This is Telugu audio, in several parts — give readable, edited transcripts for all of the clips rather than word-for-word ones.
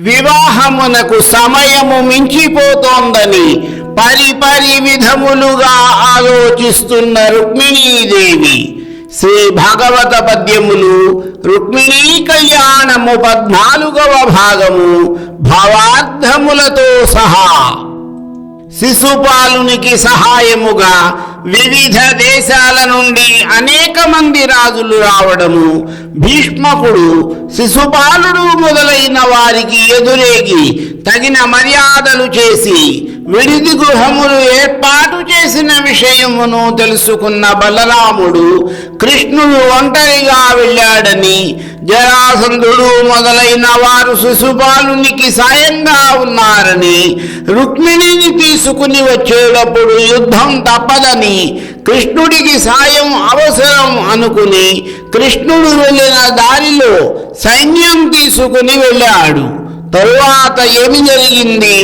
వివాహమునకు సమయము మించిపోతోందని పరిపరి విధములుగా ఆలోచిస్తున్న రుక్మిణీదేవి శ్రీ భాగవత పద్యములు రుక్మిణీ కళ్యాణము 14వ భాగము భావార్థములతో సహా. శిశుపాలునికి సహాయముగా వివిధ దేశాల నుండి అనేక మంది రాజులు రావడము, భీష్మకుడు శిశుపాలుడు మొదలైన వారికి ఎదురేగి తగిన మర్యాదలు చేసి విడిది గృహములు ఏర్పాటు చేసిన విషయమును తెలుసుకున్న బలరాముడు కృష్ణుడు ఒంటరిగా వెళ్ళాడని, జరాసంధుడు మొదలైన వారు శిశుపాలునికి సాయంగా ఉన్నారని, రుక్మిణిని తీసుకుని వచ్చేటప్పుడు యుద్ధం తప్పదని కృష్ణుడికి సాయం అవసరం అనుకుని కృష్ణుడు వెళ్ళిన దారిలో సైన్యం తీసుకుని వెళ్ళాడు. తరువాత ఏమి జరిగింది?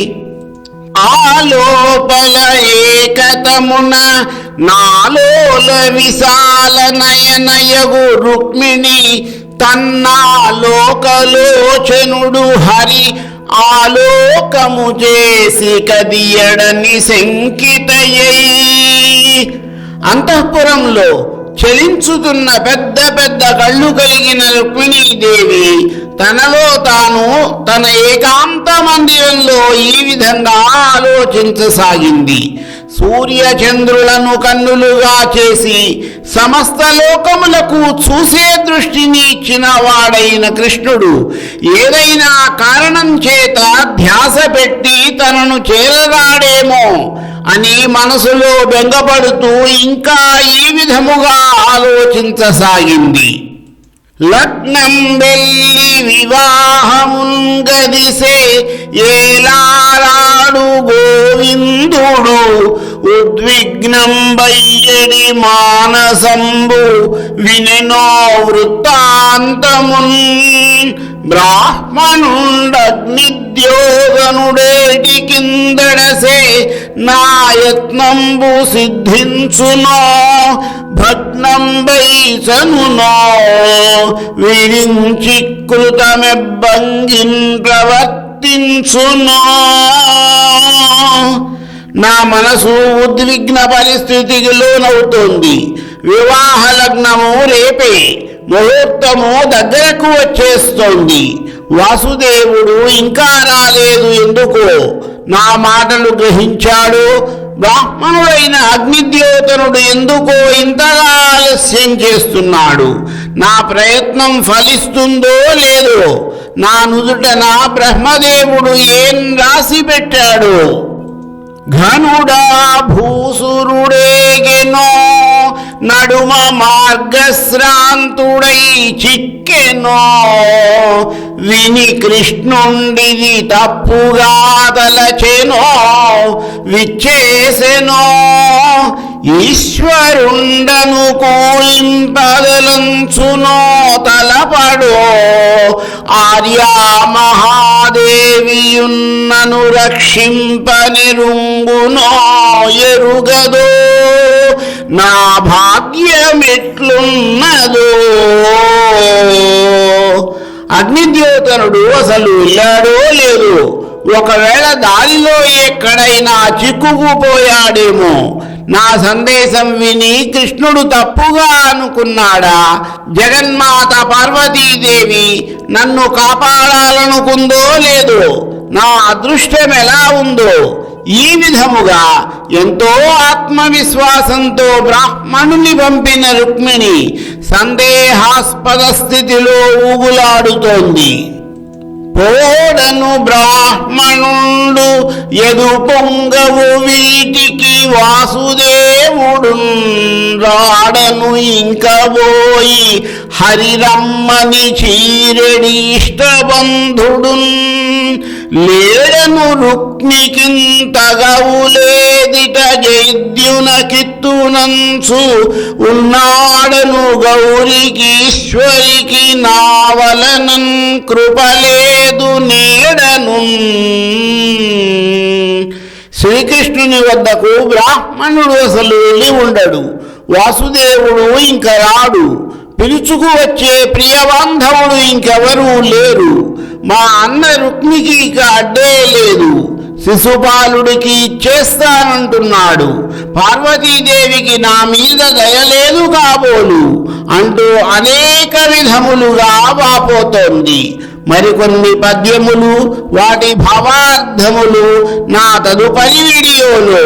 ఆలోపల ఏకతమున నాలోల విశాల నయనయగు రుక్మిణి తన్నాలోకలోచనుడు హరి ఆలోకము చేసి కదియడని శంకితయై. అంతఃపురంలో చలించుతున్న పెద్ద పెద్ద కళ్ళు కలిగిన రుక్మిణీదేవి తనలో తాను తన ఏకాంత మందిరంలో ఈ విధంగా ఆలోచించసాగింది. సూర్యచంద్రులను కన్నులుగా చేసి సమస్త లోకములకు చూసే దృష్టిని ఇచ్చిన వాడైన కృష్ణుడు ఏదైనా కారణం చేత ధ్యాస పెట్టి తనను చేరరాడేమో అని మనసులో బెంగపడుతూ ఇంకా ఈ విధముగా ఆలోచించసాగింది. లగ్నం వెళ్ళి వివాహముంగదిసే ఏలారాడు గోవిందుడు ఉద్విగ్నం బయ్యడి మానసంబు వినెనో వృత్తాంతమున్. బ్రాహ్మణుండగ్నిద్యోగనుడేటి కిందడసే నాయత్నంబు సిద్ధించునో భగ్నం వైసనునో విరించి కృతమెబ్బంగిన్ ప్రవర్తించునో. నా మనసు ఉద్విగ్న పరిస్థితికి లోనవుతోంది. వివాహ లగ్నము రేపే, ముహూర్తము దగ్గరకు వచ్చేస్తోంది. వాసుదేవుడు ఇంకా రాలేదు ఎందుకో? నా మాటలు గ్రహించాడు. బ్రాహ్మణుడైన అగ్నిద్యోతనుడు ఎందుకో ఇంతగా ఆలస్యం చేస్తున్నాడు? నా ప్రయత్నం ఫలిస్తుందో లేదో? నా నుదుటన బ్రహ్మదేవుడు ఏం రాసి పెట్టాడు? ఘనుడా భూసురుడేగెనో నడుమ మార్గశ్రాంతుడై చిక్కెనో విని కృష్ణుండిది తప్పుగా తలచెనో విచ్చేసెనో. ఈశ్వరుండను కూలింపదలంచునో తలపడో ఆర్యా మహాదేవియున్నను రక్షింపనిరుంగునో ఎరుగదో నా భాగ్యమెట్లున్నదో. అగ్నిద్యోతనుడు అసలు వెళ్ళాడో లేదో? ఒకవేళ దారిలో ఎక్కడైనా చిక్కుకుపోయాడేమో? నా సందేశం విని కృష్ణుడు తప్పుగా అనుకున్నాడా? జగన్మాత పార్వతీదేవి నన్ను కాపాడాలనుకుందో లేదో? నా అదృష్టం ఎలా ఉందో? ఈ విధముగా ఎంతో ఆత్మవిశ్వాసంతో బ్రాహ్మణుని పంపిన రుక్మిణి సందేహాస్పద స్థితిలో ఊగులాడుతోంది. పోడను బ్రాహ్మణుండు ఎదు పొంగవు వీటికి వాసుదేవుడు రాడను ఇంకబోయి హరిరమ్మని చీరెడి ఇష్టబంధుడు లేడను రుక్మికింతగవులేదిట జైద్యునకిత్తునంచు ఉన్నాడను గౌరికి ఈశ్వరికి నావలనన్ కృపలేదు నేడను. శ్రీకృష్ణుని వద్దకు బ్రాహ్మణుడు అసలు వెళ్ళి ఉండడు. వాసుదేవుడు ఇంక రాడు. పిలుచుకు వచ్చే ప్రియబాంధవుడు ఇంకెవరూ లేరు. మా అన్న రుక్మికి ఇక అడ్డే లేదు, శిశుపాలుడికి ఇచ్చేస్తానంటున్నాడు, పార్వతీదేవికి నా మీద దయలేదు కాబోలు అంటూ అనేక విధములుగా వాపోతోంది. మరికొన్ని పద్యములు, వాటి భావార్థములు నా తదుపరి వీడియోలో.